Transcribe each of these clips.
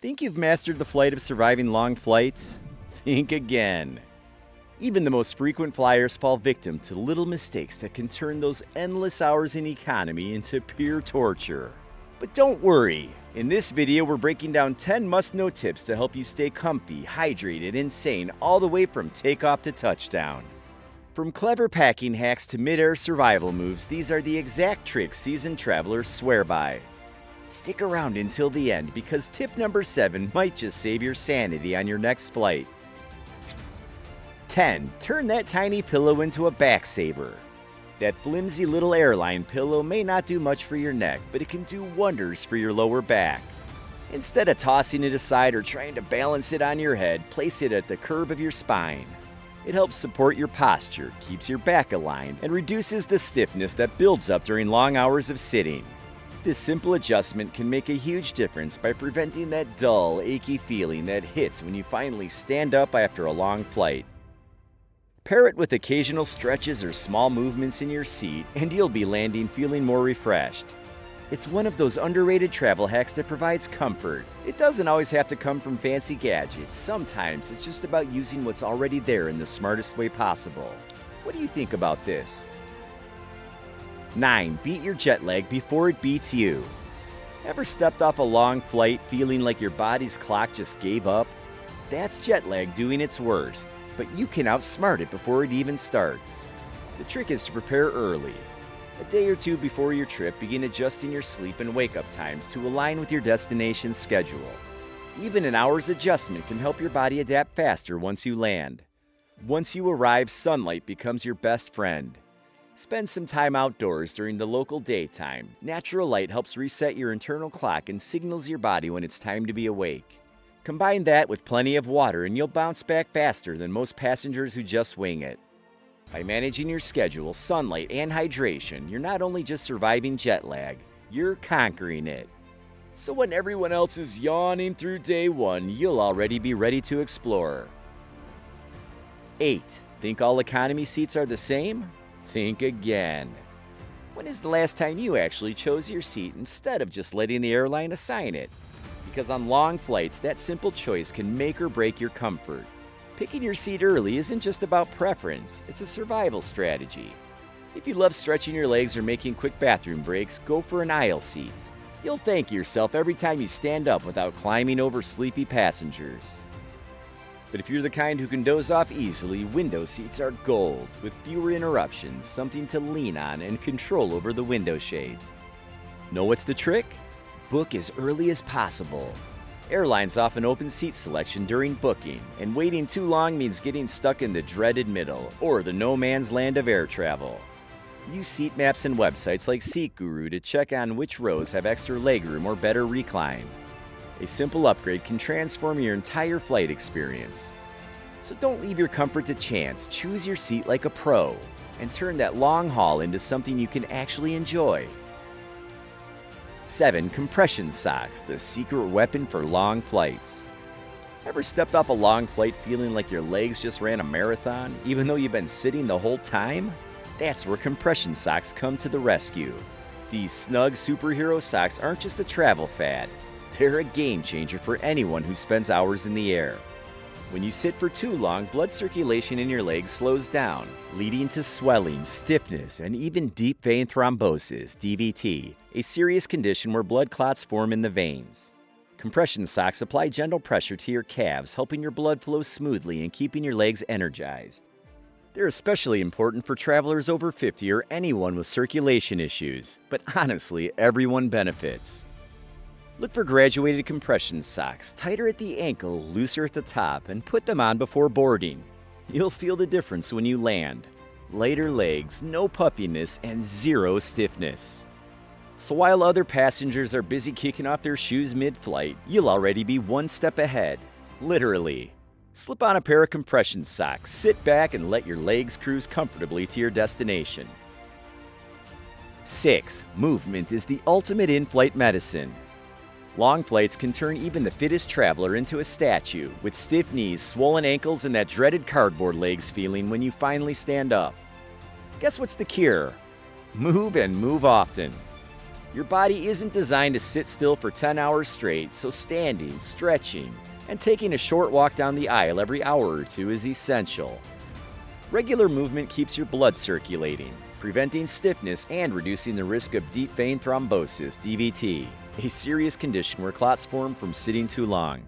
Think you've mastered the flight of surviving long flights? Think again. Even the most frequent flyers fall victim to little mistakes that can turn those endless hours in economy into pure torture. But don't worry. In this video, we're breaking down 10 must-know tips to help you stay comfy, hydrated, and sane all the way from takeoff to touchdown. From clever packing hacks to mid-air survival moves, these are the exact tricks seasoned travelers swear by. Stick around until the end because tip number 7 might just save your sanity on your next flight. 10. Turn that tiny pillow into a back saver. That flimsy little airline pillow may not do much for your neck, but it can do wonders for your lower back. Instead of tossing it aside or trying to balance it on your head, place it at the curve of your spine. It helps support your posture, keeps your back aligned, and reduces the stiffness that builds up during long hours of sitting. This simple adjustment can make a huge difference by preventing that dull, achy feeling that hits when you finally stand up after a long flight. Pair it with occasional stretches or small movements in your seat, and you'll be landing feeling more refreshed. It's one of those underrated travel hacks that provides comfort. It doesn't always have to come from fancy gadgets. Sometimes it's just about using what's already there in the smartest way possible. What do you think about this? 9. Beat your jet lag before it beats you. Ever stepped off a long flight feeling like your body's clock just gave up? That's jet lag doing its worst, but you can outsmart it before it even starts. The trick is to prepare early. A day or two before your trip, begin adjusting your sleep and wake-up times to align with your destination's schedule. Even an hour's adjustment can help your body adapt faster once you land. Once you arrive, sunlight becomes your best friend. Spend some time outdoors during the local daytime. Natural light helps reset your internal clock and signals your body when it's time to be awake. Combine that with plenty of water and you'll bounce back faster than most passengers who just wing it. By managing your schedule, sunlight, and hydration, you're not only just surviving jet lag, you're conquering it. So when everyone else is yawning through day 1, you'll already be ready to explore. 8. Think all economy seats are the same? Think again. When is the last time you actually chose your seat instead of just letting the airline assign it? Because on long flights, that simple choice can make or break your comfort. Picking your seat early isn't just about preference, it's a survival strategy. If you love stretching your legs or making quick bathroom breaks, go for an aisle seat. You'll thank yourself every time you stand up without climbing over sleepy passengers. But if you're the kind who can doze off easily, window seats are gold, with fewer interruptions, something to lean on, and control over the window shade. Know what's the trick? Book as early as possible. Airlines often open seat selection during booking, and waiting too long means getting stuck in the dreaded middle, or the no man's land of air travel. Use seat maps and websites like Seat Guru to check on which rows have extra legroom or better recline. A simple upgrade can transform your entire flight experience. So don't leave your comfort to chance. Choose your seat like a pro, and turn that long haul into something you can actually enjoy. 7. Compression socks, the secret weapon for long flights. Ever stepped off a long flight feeling like your legs just ran a marathon, even though you've been sitting the whole time? That's where compression socks come to the rescue. These snug superhero socks aren't just a travel fad. They're a game changer for anyone who spends hours in the air. When you sit for too long, blood circulation in your legs slows down, leading to swelling, stiffness, and even deep vein thrombosis, DVT, a serious condition where blood clots form in the veins. Compression socks apply gentle pressure to your calves, helping your blood flow smoothly and keeping your legs energized. They're especially important for travelers over 50 or anyone with circulation issues, but honestly, everyone benefits. Look for graduated compression socks, tighter at the ankle, looser at the top, and put them on before boarding. You'll feel the difference when you land. Lighter legs, no puffiness, and zero stiffness. So while other passengers are busy kicking off their shoes mid-flight, you'll already be one step ahead. Literally. Slip on a pair of compression socks, sit back, and let your legs cruise comfortably to your destination. 6. Movement is the ultimate in-flight medicine. Long flights can turn even the fittest traveler into a statue, with stiff knees, swollen ankles, and that dreaded cardboard legs feeling when you finally stand up. Guess what's the cure? Move and move often. Your body isn't designed to sit still for 10 hours straight, so standing, stretching, and taking a short walk down the aisle every hour or two is essential. Regular movement keeps your blood circulating, preventing stiffness and reducing the risk of deep vein thrombosis, DVT, a serious condition where clots form from sitting too long.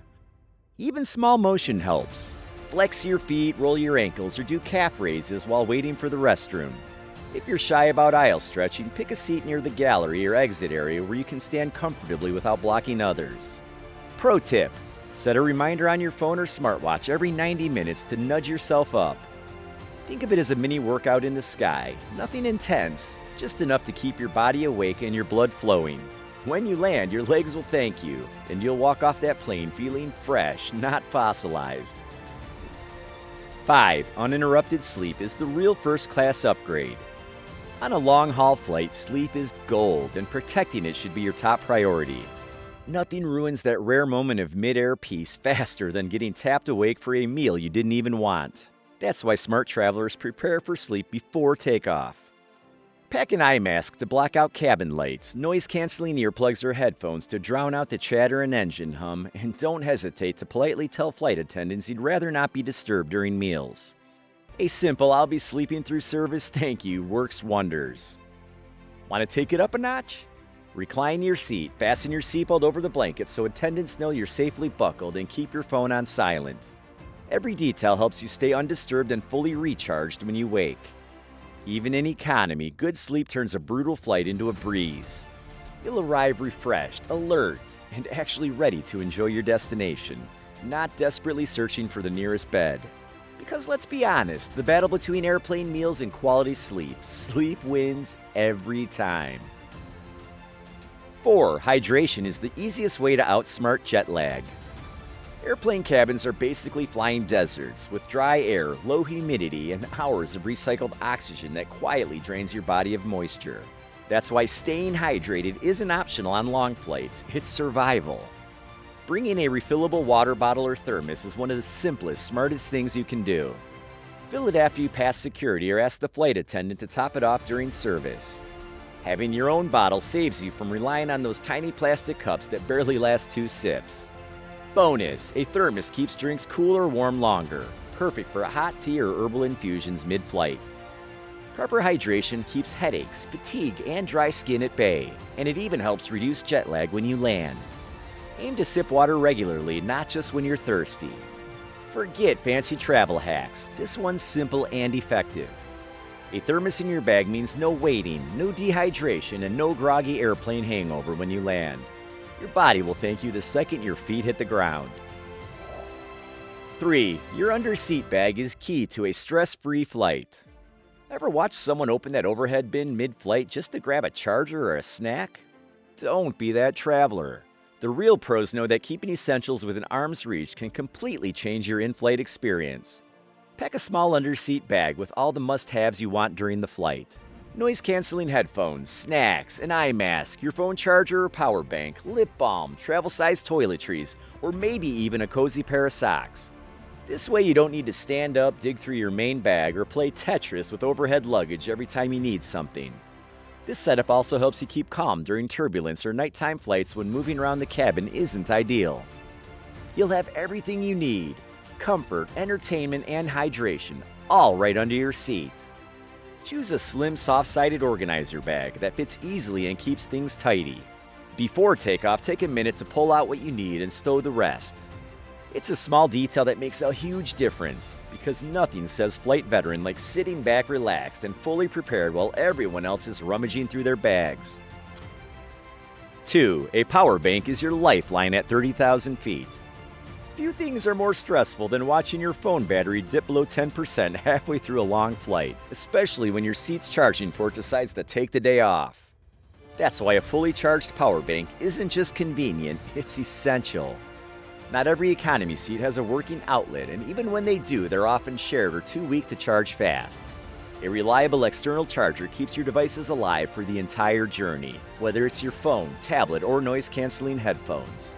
Even small motion helps. Flex your feet, roll your ankles, or do calf raises while waiting for the restroom. If you're shy about aisle stretching, pick a seat near the gallery or exit area where you can stand comfortably without blocking others. Pro tip: set a reminder on your phone or smartwatch every 90 minutes to nudge yourself up. Think of it as a mini workout in the sky. Nothing intense, just enough to keep your body awake and your blood flowing. When you land, your legs will thank you, and you'll walk off that plane feeling fresh, not fossilized. 5. Uninterrupted sleep is the real first-class upgrade. On a long-haul flight, sleep is gold, and protecting it should be your top priority. Nothing ruins that rare moment of mid-air peace faster than getting tapped awake for a meal you didn't even want. That's why smart travelers prepare for sleep before takeoff. Pack an eye mask to block out cabin lights, noise-canceling earplugs or headphones to drown out the chatter and engine hum, and don't hesitate to politely tell flight attendants you'd rather not be disturbed during meals. A simple "I'll be sleeping through service, thank you" works wonders. Want to take it up a notch? Recline your seat, fasten your seatbelt over the blanket so attendants know you're safely buckled, and keep your phone on silent. Every detail helps you stay undisturbed and fully recharged when you wake. Even in economy, good sleep turns a brutal flight into a breeze. You'll arrive refreshed, alert, and actually ready to enjoy your destination, not desperately searching for the nearest bed. Because let's be honest, the battle between airplane meals and quality sleep wins every time. 4. Hydration is the easiest way to outsmart jet lag. Airplane cabins are basically flying deserts with dry air, low humidity, and hours of recycled oxygen that quietly drains your body of moisture. That's why staying hydrated isn't optional on long flights, it's survival. Bringing a refillable water bottle or thermos is one of the simplest, smartest things you can do. Fill it after you pass security or ask the flight attendant to top it off during service. Having your own bottle saves you from relying on those tiny plastic cups that barely last 2 sips. Bonus: a thermos keeps drinks cool or warm longer, perfect for hot tea or herbal infusions mid-flight. Proper hydration keeps headaches, fatigue, and dry skin at bay, and it even helps reduce jet lag when you land. Aim to sip water regularly, not just when you're thirsty. Forget fancy travel hacks. This one's simple and effective. A thermos in your bag means no waiting, no dehydration, and no groggy airplane hangover when you land. Your body will thank you the second your feet hit the ground. 3. Your under-seat bag is key to a stress-free flight. Ever watch someone open that overhead bin mid-flight just to grab a charger or a snack? Don't be that traveler. The real pros know that keeping essentials within arm's reach can completely change your in-flight experience. Pack a small under-seat bag with all the must-haves you want during the flight. Noise-canceling headphones, snacks, an eye mask, your phone charger or power bank, lip balm, travel-sized toiletries, or maybe even a cozy pair of socks. This way you don't need to stand up, dig through your main bag, or play Tetris with overhead luggage every time you need something. This setup also helps you keep calm during turbulence or nighttime flights when moving around the cabin isn't ideal. You'll have everything you need: comfort, entertainment, and hydration, all right under your seat. Choose a slim, soft-sided organizer bag that fits easily and keeps things tidy. Before takeoff, take a minute to pull out what you need and stow the rest. It's a small detail that makes a huge difference, because nothing says flight veteran like sitting back relaxed and fully prepared while everyone else is rummaging through their bags. 2. A power bank is your lifeline at 30,000 feet. Few things are more stressful than watching your phone battery dip below 10% halfway through a long flight, especially when your seat's charging port decides to take the day off. That's why a fully charged power bank isn't just convenient, it's essential. Not every economy seat has a working outlet, and even when they do, they're often shared or too weak to charge fast. A reliable external charger keeps your devices alive for the entire journey, whether it's your phone, tablet, or noise-canceling headphones.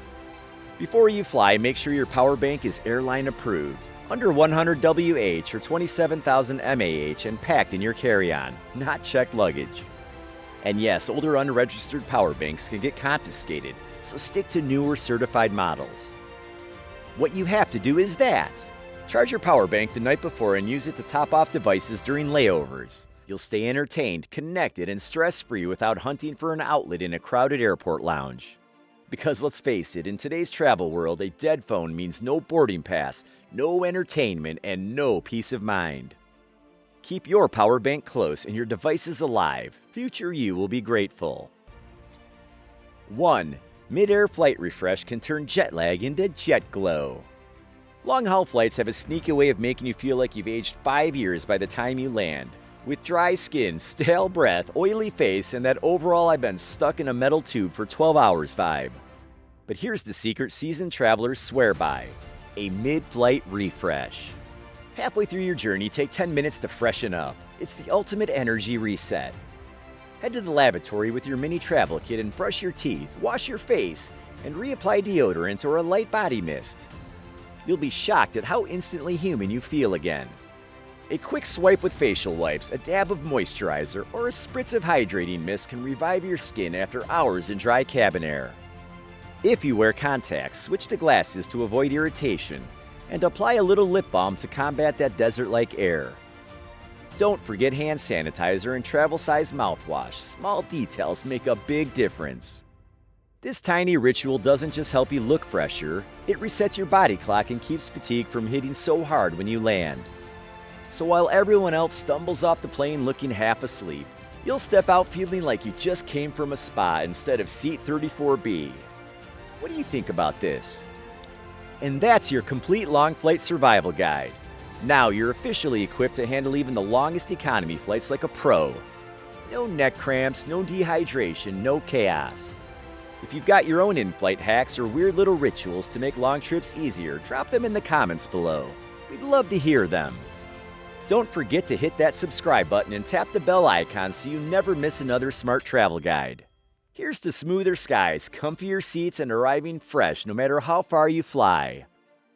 Before you fly, make sure your power bank is airline approved, under 100 WH or 27,000 mAh, and packed in your carry-on, not checked luggage. And yes, older unregistered power banks can get confiscated, so stick to newer certified models. What you have to do is that. Charge your power bank the night before and use it to top off devices during layovers. You'll stay entertained, connected, and stress-free without hunting for an outlet in a crowded airport lounge. Because let's face it, in today's travel world, a dead phone means no boarding pass, no entertainment, and no peace of mind. Keep your power bank close and your devices alive. Future you will be grateful. 1. Mid-air flight refresh can turn jet lag into jet glow. Long-haul flights have a sneaky way of making you feel like you've aged 5 years by the time you land. With dry skin, stale breath, oily face, and that overall I've been stuck in a metal tube for 12 hours vibe. But here's the secret seasoned travelers swear by: a mid-flight refresh. Halfway through your journey, take 10 minutes to freshen up. It's the ultimate energy reset. Head to the lavatory with your mini travel kit and brush your teeth, wash your face, and reapply deodorant or a light body mist. You'll be shocked at how instantly human you feel again. A quick swipe with facial wipes, a dab of moisturizer, or a spritz of hydrating mist can revive your skin after hours in dry cabin air. If you wear contacts, switch to glasses to avoid irritation, and apply a little lip balm to combat that desert-like air. Don't forget hand sanitizer and travel-size mouthwash. Small details make a big difference. This tiny ritual doesn't just help you look fresher, it resets your body clock and keeps fatigue from hitting so hard when you land. So while everyone else stumbles off the plane looking half asleep, you'll step out feeling like you just came from a spa instead of seat 34B. What do you think about this? And that's your complete long flight survival guide. Now you're officially equipped to handle even the longest economy flights like a pro. No neck cramps, no dehydration, no chaos. If you've got your own in-flight hacks or weird little rituals to make long trips easier, drop them in the comments below. We'd love to hear them. Don't forget to hit that subscribe button and tap the bell icon so you never miss another smart travel guide. Here's to smoother skies, comfier seats, and arriving fresh no matter how far you fly.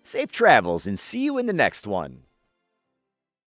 Safe travels and see you in the next one.